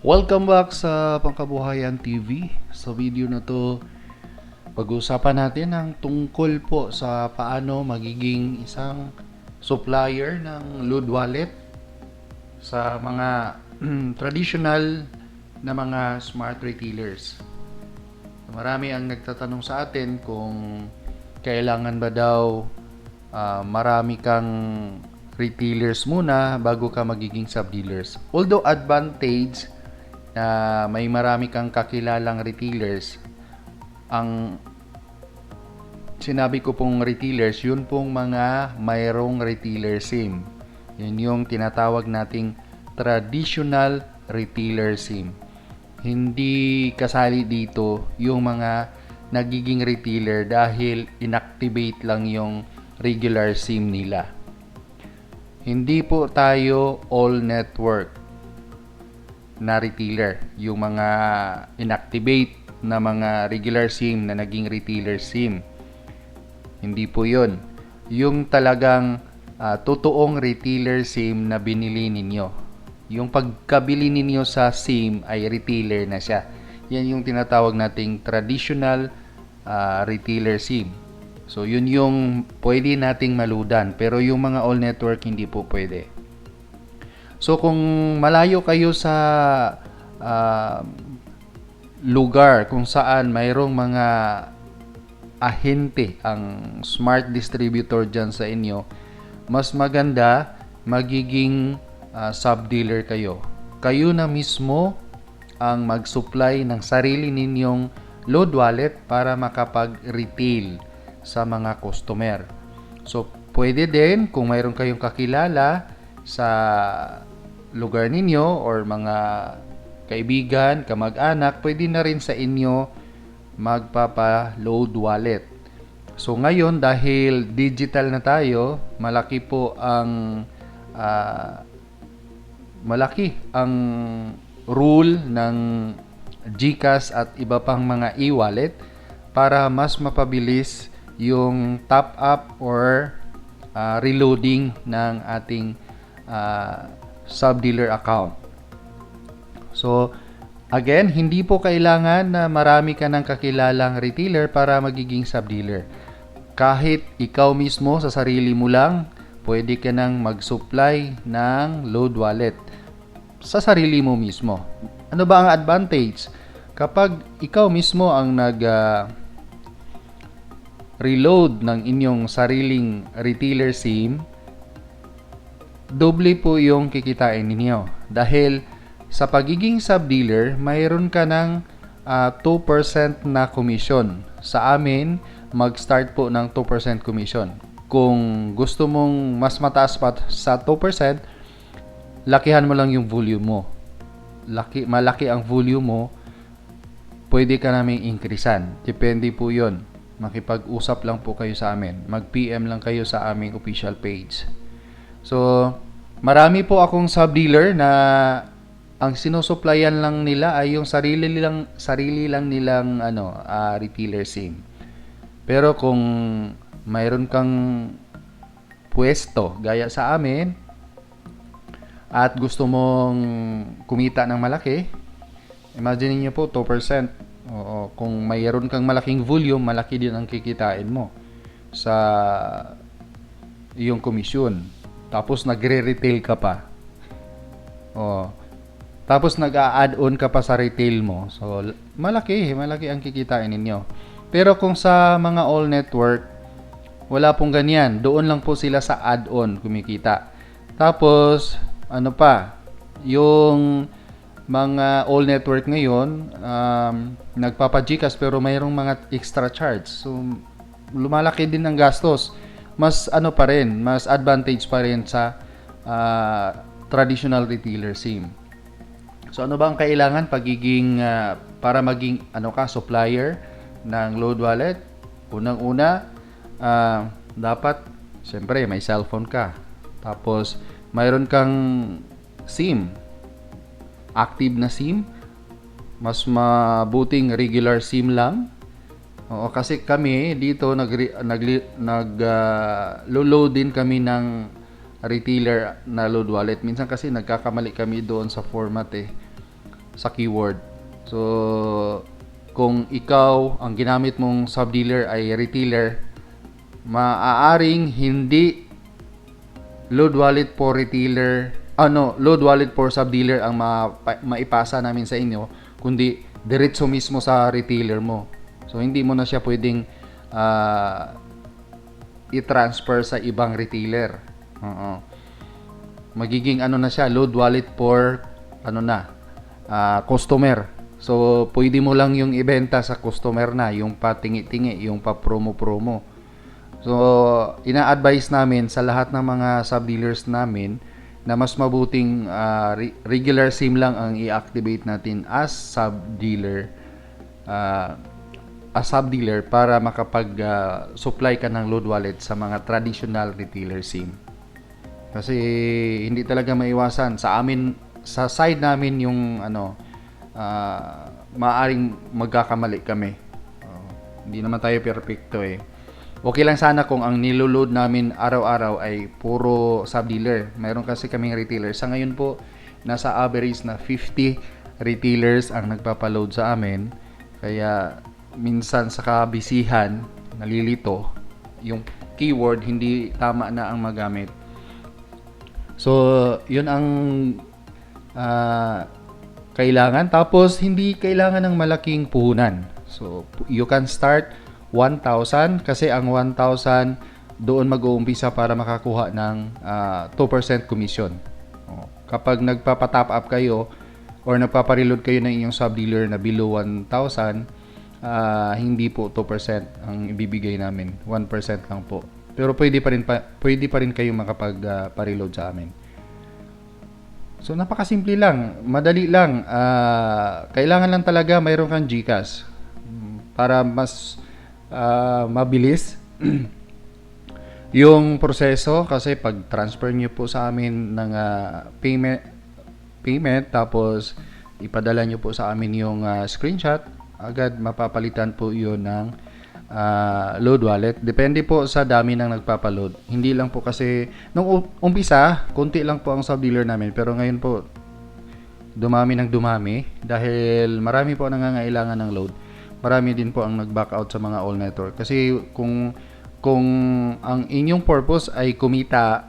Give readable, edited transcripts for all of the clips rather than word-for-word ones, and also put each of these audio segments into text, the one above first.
Welcome back sa Pangkabuhayan TV. Sa video na to, pag-uusapan natin ang tungkol po sa paano magiging isang supplier ng load wallet sa mga traditional na mga smart retailers. Marami ang nagtatanong sa atin kung kailangan ba daw marami kang retailers muna bago ka magiging sub-dealers. Although advantage na may marami kang kakilalang retailers, ang sinabi ko pong retailers, yun pong mga mayroong retailer SIM. Yun yung tinatawag nating traditional retailer SIM. Hindi kasali dito yung mga nagiging retailer dahil inactivate lang yung regular SIM nila. Hindi po tayo all network na retailer. Yung mga inactivate na mga regular SIM na naging retailer SIM. Hindi po yun. Yung talagang totoong retailer SIM na binili ninyo. Yung pagkabili ninyo sa SIM ay retailer na siya. Yan yung tinatawag nating traditional retailer SIM. So yun yung pwede nating maludan. Pero yung mga all network hindi po pwede. So kung malayo kayo sa lugar kung saan mayroong mga ahente ang smart distributor dyan sa inyo, mas maganda magiging sub-dealer kayo. Kayo na mismo ang mag-supply ng sarili ninyong load wallet para makapag-retail sa mga customer. So pwede din kung mayroon kayong kakilala sa lugar ninyo or mga kaibigan, kamag-anak, pwede na rin sa inyo magpapa-load wallet. So ngayon dahil digital na tayo, malaki ang rule ng GCash at iba pang mga e-wallet para mas mapabilis yung top up or reloading ng ating sub-dealer account. So, again, hindi po kailangan na marami ka ng kakilalang retailer para magiging sub-dealer. Kahit ikaw mismo sa sarili mo lang, pwede ka nang mag-supply ng load wallet sa sarili mo mismo. Ano ba ang advantage? Kapag ikaw mismo ang reload ng inyong sariling retailer SIM, doble po yung kikitain ninyo. Dahil sa pagiging sub-dealer, mayroon ka ng 2% na commission. Sa amin, mag-start po ng 2% commission. Kung gusto mong mas mataas pa sa 2%, lakihan mo lang yung volume mo. Malaki ang volume mo, pwede ka naming increasean. Depende po yun. Makipag-usap lang po kayo sa amin. Mag-PM lang kayo sa aming official page. So, marami po akong sub-dealer na ang sinusuplayan lang nila ay yung sarili lang nilang retailer SIM. Pero kung mayroon kang pwesto gaya sa amin at gusto mong kumita ng malaki, imagine niyo po 2%. Oo, kung mayroon kang malaking volume, malaki din ang kikitain mo sa iyong komisyon. Tapos nagre-retail ka pa. Oh. Tapos nag-a-add-on ka pa sa retail mo. So malaki ang kikitain ninyo. Pero kung sa mga all network, wala pong ganyan. Doon lang po sila sa add-on kumikita. Tapos ano pa? Yung mga all network ngayon, nagpapa-GCash pero mayroong mga extra charge. So lumalaki din ang gastos. Mas mas advantage pa rin sa traditional retailer SIM. So ano ba ang kailangan para maging supplier ng load wallet? Unang-una, dapat siyempre may cellphone ka. Tapos mayroon kang SIM. Active na SIM. Mas mabuting regular SIM lang. Oo, kasi kami dito load din kami ng retailer na load wallet. Minsan kasi nagkakamali kami doon sa format eh. sa keyword. So, kung ikaw, ang ginamit mong sub-dealer ay retailer, maaaring hindi load wallet for retailer, load wallet for sub-dealer ang maipasa namin sa inyo, kundi diretso mismo sa retailer mo. So, hindi mo na siya pwedeng i-transfer sa ibang retailer. Magiging na siya, load wallet for customer. So, pwede mo lang yung ibenta sa customer na, yung patingi-tingi, yung pa-promo-promo. So, ina-advise namin sa lahat ng mga sub-dealers namin na mas mabuting regular SIM lang ang i-activate natin as sub-dealer para makapag-supply ka ng load wallet sa mga traditional retailer SIM. Kasi hindi talaga maiwasan sa amin, sa side namin yung maaring magkakamali kami. Hindi naman tayo perfecto eh. Okay lang sana kung ang niloload namin araw-araw ay puro sub-dealer. Mayroon kasi kaming retailer. Sa ngayon po, nasa average na 50 retailers ang nagpapaload sa amin. Kaya minsan sa kabisihan, nalilito, yung keyword hindi tama na ang magamit. So, yun ang kailangan. Tapos, hindi kailangan ng malaking puhunan. So, you can start 1,000 kasi ang 1,000 doon mag-uumpisa para makakuha ng 2% commission. Kapag nagpapa-top up kayo or nagpapa-reload kayo ng inyong sub-dealer na below 1,000, hindi po 2% ang ibibigay namin. 1% lang po. Pero pwede pa rin kayo makapag-pa-reload sa amin. So, napakasimple lang. Madali lang. Kailangan lang talaga mayroon kang GCash para mas mabilis yung proseso. Kasi pag transfer nyo po sa amin ng payment tapos ipadala nyo po sa amin yung screenshot, agad mapapalitan po yun ng load wallet. Depende po sa dami ng nagpapaload. Hindi lang po kasi nung umpisa, konti lang po ang sub-dealer namin, pero ngayon po dumami ng dumami dahil marami po nangangailangan ng load. Marami din po ang nag-back out sa mga all network. Kasi kung ang inyong purpose ay kumita,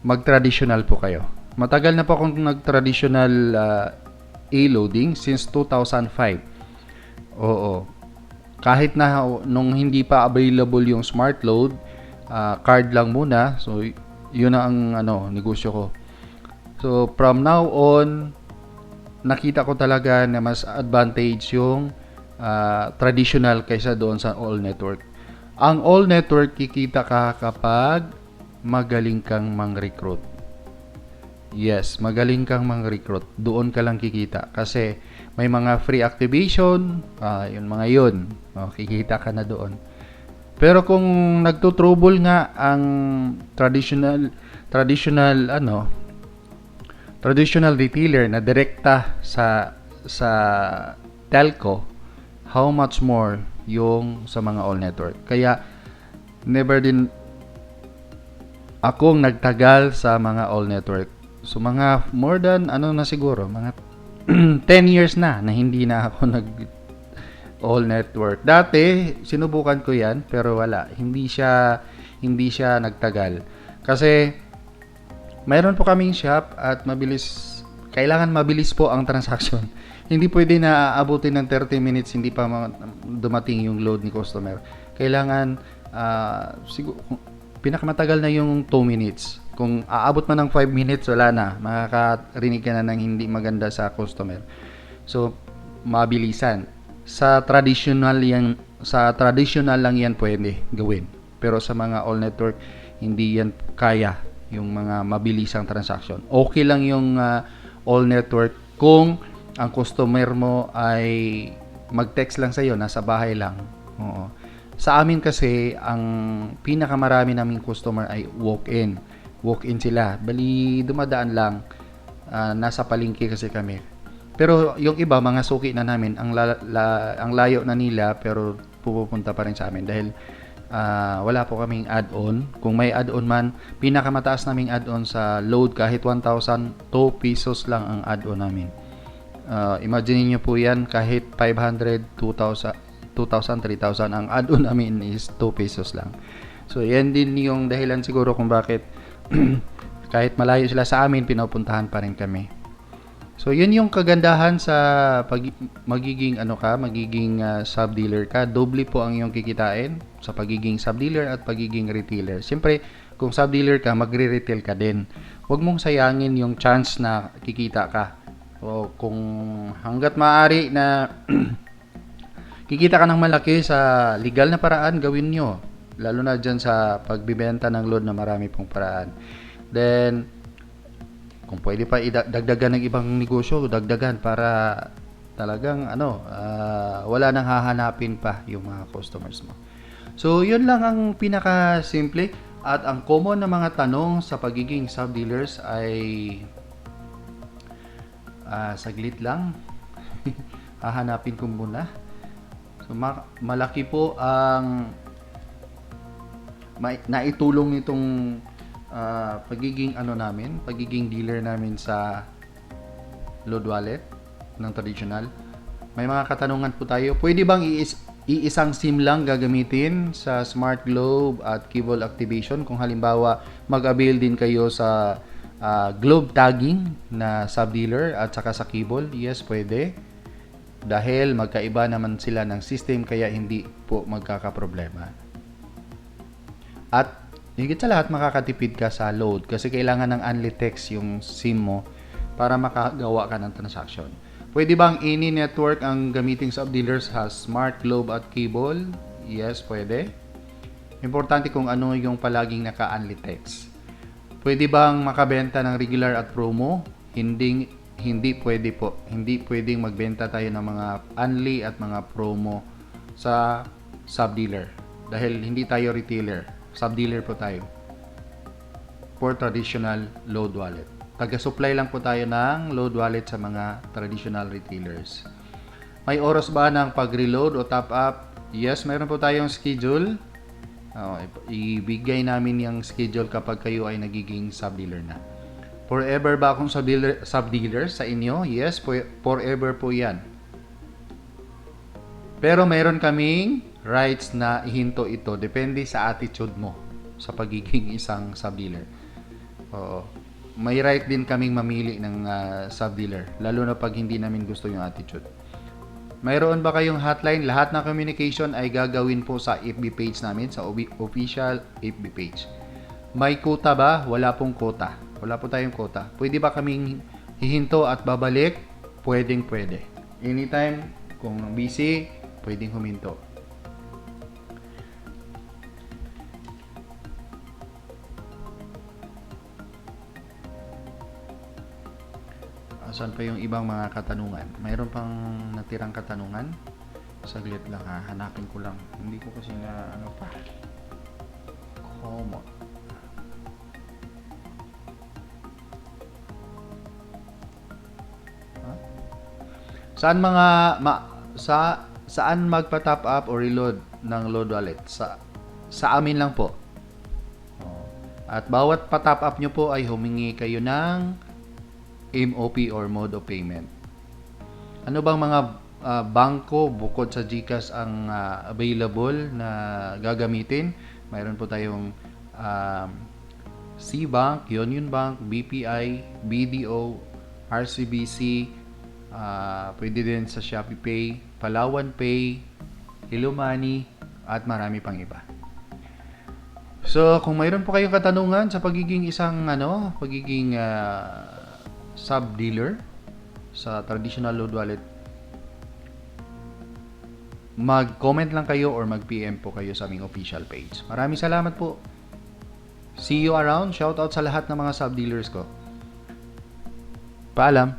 mag-traditional po kayo. Matagal na po akong nag-traditional e-loading since 2005. Oo. Kahit na nung hindi pa available yung smart load, card lang muna. So, yun ang negosyo ko. So, from now on, nakita ko talaga na mas advantage yung traditional kaysa doon sa all network. Ang all network, kikita ka kapag magaling kang mang-recruit. Yes, magaling kang mang-recruit. Doon ka lang kikita. Kasi may mga free activation, yun mga yun. Kikita ka na doon. Pero kung nagtutrouble nga ang traditional retailer na direkta sa telco, how much more yung sa mga all network. Kaya never din akong nagtagal sa mga all network. So mga more than na siguro, mga 10 years na hindi na ako nag all network. Dati sinubukan ko 'yan pero wala. Hindi siya nagtagal. Kasi mayroon po kaming shop at kailangan mabilis po ang transaction. Hindi pwede na aabutin ng 30 minutes hindi pa dumating yung load ni customer. Kailangan siguro pinakamatagal na yung 2 minutes. Kung aabot man ng 5 minutes, wala na. Makakarinig ka na ng hindi maganda sa customer. So, mabilisan. Sa traditional lang yan pwede gawin. Pero sa mga all network, hindi yan kaya yung mga mabilisang transaction. Okay lang yung all network kung ang customer mo ay mag-text lang sa'yo, nasa bahay lang. Oo. Sa amin kasi, ang pinakamarami naming customer ay walk-in. Walk-in sila. Bali, dumadaan lang. Nasa palengke kasi kami. Pero yung iba, mga suki na namin, ang layo na nila, pero pupunta pa rin sa amin. Dahil wala po kaming add-on. Kung may add-on man, pinakamataas naming add-on sa load, kahit 1,002 pesos lang ang add-on namin. Imagine niyo po yan, kahit 500, 2,000, 3,000, ang add-on namin is 2 pesos lang. So, yan din yung dahilan siguro kung bakit kahit malayo sila sa amin, pinupuntahan pa rin kami. So, yun yung kagandahan sa magiging sub-dealer ka. Doble po ang iyong kikitain sa pagiging sub-dealer at pagiging retailer. Siyempre, kung sub-dealer ka, magre-retail ka din. Huwag mong sayangin yung chance na kikita ka. O kung hanggat maaari na kikita ka ng malaki sa legal na paraan, gawin nyo. Lalo na dyan sa pagbibenta ng load na marami pong paraan. Then, kung pwede pa dagdagan ng ibang negosyo, dagdagan para talagang wala nang hahanapin pa yung mga customers mo. So, yun lang ang pinaka-simple at ang common na mga tanong sa pagiging sub-dealers ay saglit lang. Hahanapin ko muna. So, malaki po ang naitulong nitong pagiging pagiging dealer namin sa load wallet ng traditional. May mga katanungan po tayo. Pwede bang iisang SIM lang gagamitin sa Smart Globe at Cable activation kung halimbawa mag-avail din kayo sa Globe tagging na sub-dealer at saka sa Cable? Yes, pwede. Dahil magkaiba naman sila ng system kaya hindi po magkakaproblema. At higit sa lahat, makakatipid ka sa load kasi kailangan ng only text yung SIM mo para makagawa ka ng transaction. Pwede bang any network ang gamiting sub-dealers has Smart Globe at Cable? Yes, pwede. Importante kung ano yung palaging naka-only text. Pwede bang makabenta ng regular at promo? Hindi pwede po. Hindi pwedeng magbenta tayo ng mga only at mga promo sa sub-dealer dahil hindi tayo retailer. Sub-dealer po tayo for traditional load wallet. Taga-supply lang po tayo ng load wallet sa mga traditional retailers. May oras ba ng pag-reload o top-up? Yes, meron po tayong schedule. Ibigay namin yung schedule kapag kayo ay nagiging sub-dealer na. Forever ba akong sub-dealer sa inyo? Yes, forever po yan. Pero meron kaming rights na ihinto ito. Depende sa attitude mo sa pagiging isang sub-dealer. Oo. May right din kaming mamili ng sub-dealer. Lalo na pag hindi namin gusto yung attitude. Mayroon ba kayong hotline? Lahat ng communication ay gagawin po sa FB page namin, sa official FB page. May quota ba? Wala pong quota. Wala po tayong quota. Pwede ba kaming hihinto at babalik? Pwede. Anytime, kung busy, pwedeng huminto. Saan pa yung ibang mga katanungan? Mayroon pang natirang katanungan? Saglit lang ha, hanapin ko lang. Hindi ko kasi na pa. Common. Saan magpa-top up or reload ng load wallet? Sa amin lang po. At bawat pa-top up nyo po ay humingi kayo ng MOP or mode of payment. Ano bang mga bangko bukod sa GCash ang available na gagamitin? Mayroon po tayong C-Bank, Union Bank, BPI, BDO, RCBC, pwede din sa Shopee Pay, Palawan Pay, Hello Money, at marami pang iba. So, kung mayroon po kayong katanungan sa pagiging sub-dealer sa traditional load wallet, mag-comment lang kayo or mag-PM po kayo sa aming official page. Maraming salamat po. See you around. Shoutout sa lahat ng mga sub-dealers ko. Paalam.